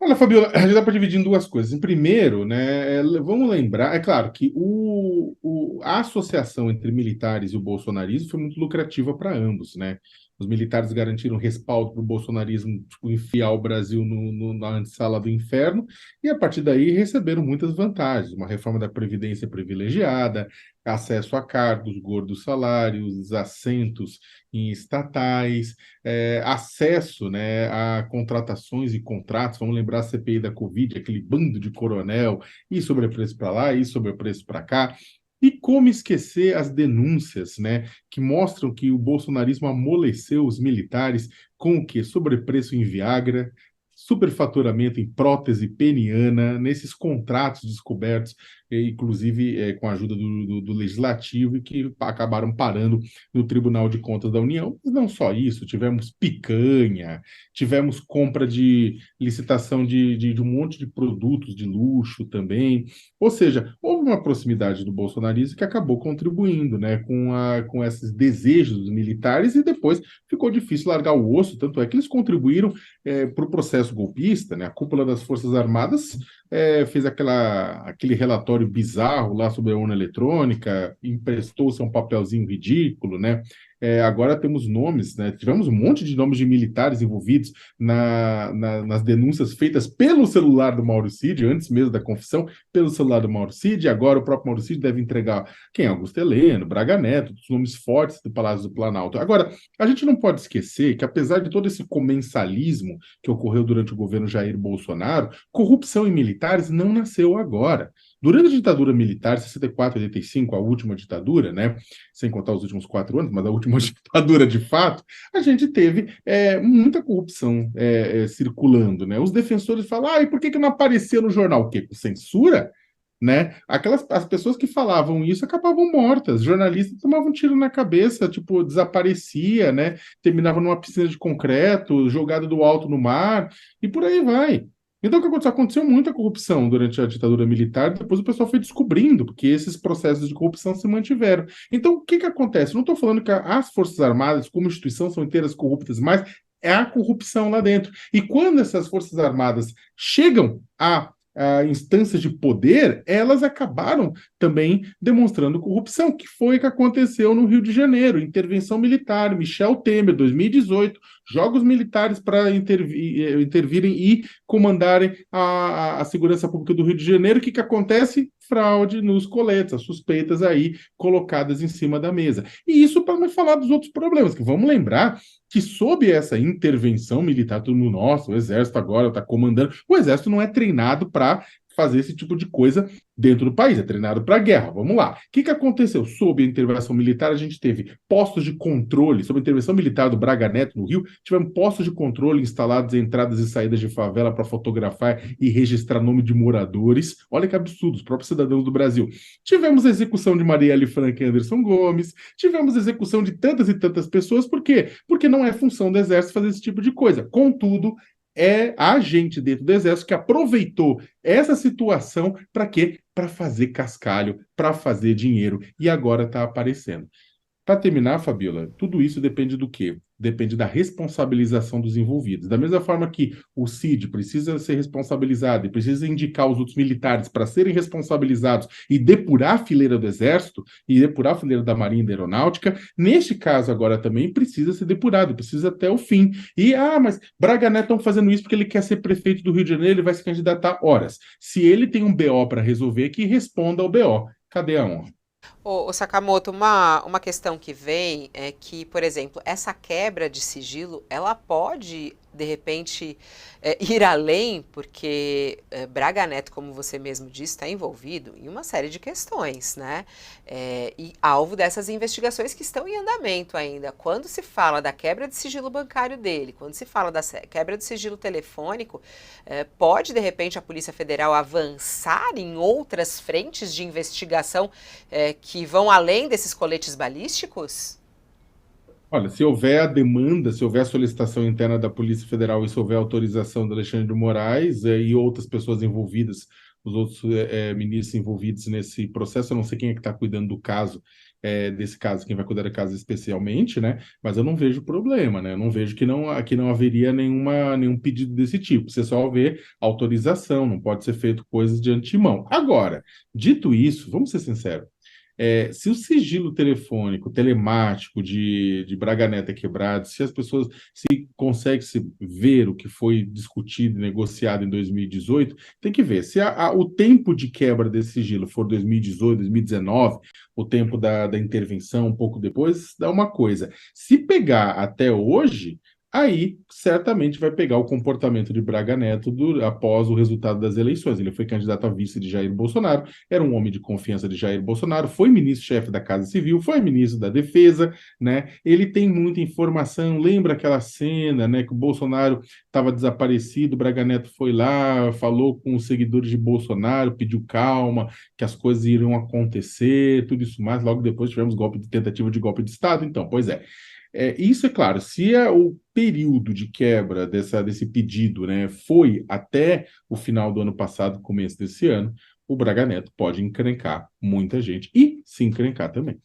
Olha, Fabiola, a gente dá para dividir em duas coisas. Em primeiro, né, vamos lembrar, é claro que a associação entre militares e o bolsonarismo foi muito lucrativa para ambos, né? Os militares garantiram respaldo para o bolsonarismo, tipo, enfiar o Brasil na antessala do inferno, e a partir daí receberam muitas vantagens. Uma reforma da Previdência privilegiada, acesso a cargos, gordos salários, assentos em estatais, acesso, né, a contratações e contratos. Vamos lembrar a CPI da Covid, aquele bando de coronel, e sobrepreço para lá, e sobrepreço para cá. E como esquecer as denúncias, né, que mostram que o bolsonarismo amoleceu os militares com o quê? Sobrepreço em Viagra, superfaturamento em prótese peniana, nesses contratos descobertos, inclusive com a ajuda do Legislativo, e que acabaram parando no Tribunal de Contas da União. Mas não só isso, tivemos picanha, tivemos compra de licitação de um monte de produtos de luxo também. Ou seja, houve uma proximidade do bolsonarismo que acabou contribuindo, né, com esses desejos dos militares, e depois ficou difícil largar o osso, tanto é que eles contribuíram para o processo golpista, né, a cúpula das Forças Armadas fez aquele relatório bizarro lá sobre a urna eletrônica, emprestou-se um papelzinho ridículo, né? Agora temos nomes, né? Tivemos um monte de nomes de militares envolvidos nas denúncias feitas pelo celular do Mauro Cid, antes mesmo da confissão, pelo celular do Mauro Cid. Agora o próprio Mauro Cid deve entregar quem? Augusto Heleno, Braga Neto, os nomes fortes do Palácio do Planalto. Agora, a gente não pode esquecer que, apesar de todo esse comensalismo que ocorreu durante o governo Jair Bolsonaro, corrupção em militares não nasceu agora. Durante a ditadura militar, 64, 85, a última ditadura, né? Sem contar os últimos 4 anos, mas a última ditadura de fato, a gente teve muita corrupção circulando, né? Os defensores falam, e por que não aparecia no jornal? O quê? Com censura? Né? As pessoas que falavam isso acabavam mortas, jornalistas tomavam um tiro na cabeça, tipo, desaparecia, né? Terminava numa piscina de concreto, jogado do alto no mar, e por aí vai. Então, o que aconteceu? Aconteceu muita corrupção durante a ditadura militar, depois o pessoal foi descobrindo, porque esses processos de corrupção se mantiveram. Então, o que acontece? Não estou falando que as Forças Armadas, como instituição, são inteiras corruptas, mas é a corrupção lá dentro. E quando essas Forças Armadas chegam a instâncias de poder, elas acabaram também demonstrando corrupção, que foi o que aconteceu no Rio de Janeiro, intervenção militar, Michel Temer, 2018, jogos militares para intervirem e comandarem a segurança pública do Rio de Janeiro. O que acontece? Fraude nos coletes, as suspeitas aí colocadas em cima da mesa. E isso para não falar dos outros problemas, que vamos lembrar que sob essa intervenção militar, todo mundo, nossa, o exército agora está comandando. O exército não é treinado para fazer esse tipo de coisa dentro do país, é treinado para guerra. Vamos lá. O que aconteceu? Sob a intervenção militar, a gente teve postos de controle, sob a intervenção militar do Braga Neto no Rio, tivemos postos de controle instalados em entradas e saídas de favela para fotografar e registrar nome de moradores. Olha que absurdo, os próprios cidadãos do Brasil. Tivemos a execução de Marielle Franco e Anderson Gomes, tivemos a execução de tantas e tantas pessoas, por quê? Porque não é função do Exército fazer esse tipo de coisa. Contudo, é a gente dentro do Exército que aproveitou essa situação para quê? Para fazer cascalho, para fazer dinheiro. E agora está aparecendo. Para terminar, Fabiola, tudo isso depende do quê? Depende da responsabilização dos envolvidos. Da mesma forma que o CID precisa ser responsabilizado e precisa indicar os outros militares para serem responsabilizados e depurar a fileira do Exército e depurar a fileira da Marinha e da Aeronáutica, neste caso agora também precisa ser depurado, precisa até o fim. Mas Braga Neto estão fazendo isso porque ele quer ser prefeito do Rio de Janeiro, ele vai se candidatar horas. Se ele tem um BO para resolver, que responda ao BO. Cadê a honra? Ô Sakamoto, uma questão que vem é que, por exemplo, essa quebra de sigilo, ela pode, de repente, ir além, porque Braga Neto, como você mesmo disse, está envolvido em uma série de questões, né? E alvo dessas investigações que estão em andamento ainda. Quando se fala da quebra de sigilo bancário dele, quando se fala da quebra de sigilo telefônico, pode, de repente, a Polícia Federal avançar em outras frentes de investigação que vão além desses coletes balísticos? Olha, se houver a demanda, se houver a solicitação interna da Polícia Federal e se houver autorização do Alexandre de Moraes e outras pessoas envolvidas, os outros ministros envolvidos nesse processo, eu não sei quem é que está cuidando do caso desse caso, quem vai cuidar da casa especialmente, né? Mas eu não vejo problema, né? Eu não vejo que não haveria nenhum pedido desse tipo. Você só vê autorização, não pode ser feito coisas de antemão. Agora, dito isso, vamos ser sinceros. Se o sigilo telefônico, telemático de Braga Neto é quebrado, se as pessoas se consegue se ver o que foi discutido e negociado em 2018, tem que ver. Se o tempo de quebra desse sigilo for 2018, 2019, o tempo da intervenção, um pouco depois, dá uma coisa. Se pegar até hoje, aí certamente vai pegar o comportamento de Braga Neto após o resultado das eleições. Ele foi candidato a vice de Jair Bolsonaro, era um homem de confiança de Jair Bolsonaro, foi ministro-chefe da Casa Civil, foi ministro da Defesa, né? Ele tem muita informação. Lembra aquela cena, né, que o Bolsonaro estava desaparecido, Braga Neto foi lá, falou com os seguidores de Bolsonaro, pediu calma, que as coisas iriam acontecer, tudo isso mais. Logo depois tivemos tentativa de golpe de Estado. Então, pois é. Isso é claro, se o período de quebra desse pedido, né, foi até o final do ano passado, começo desse ano, o Braga Neto pode encrencar muita gente e se encrencar também.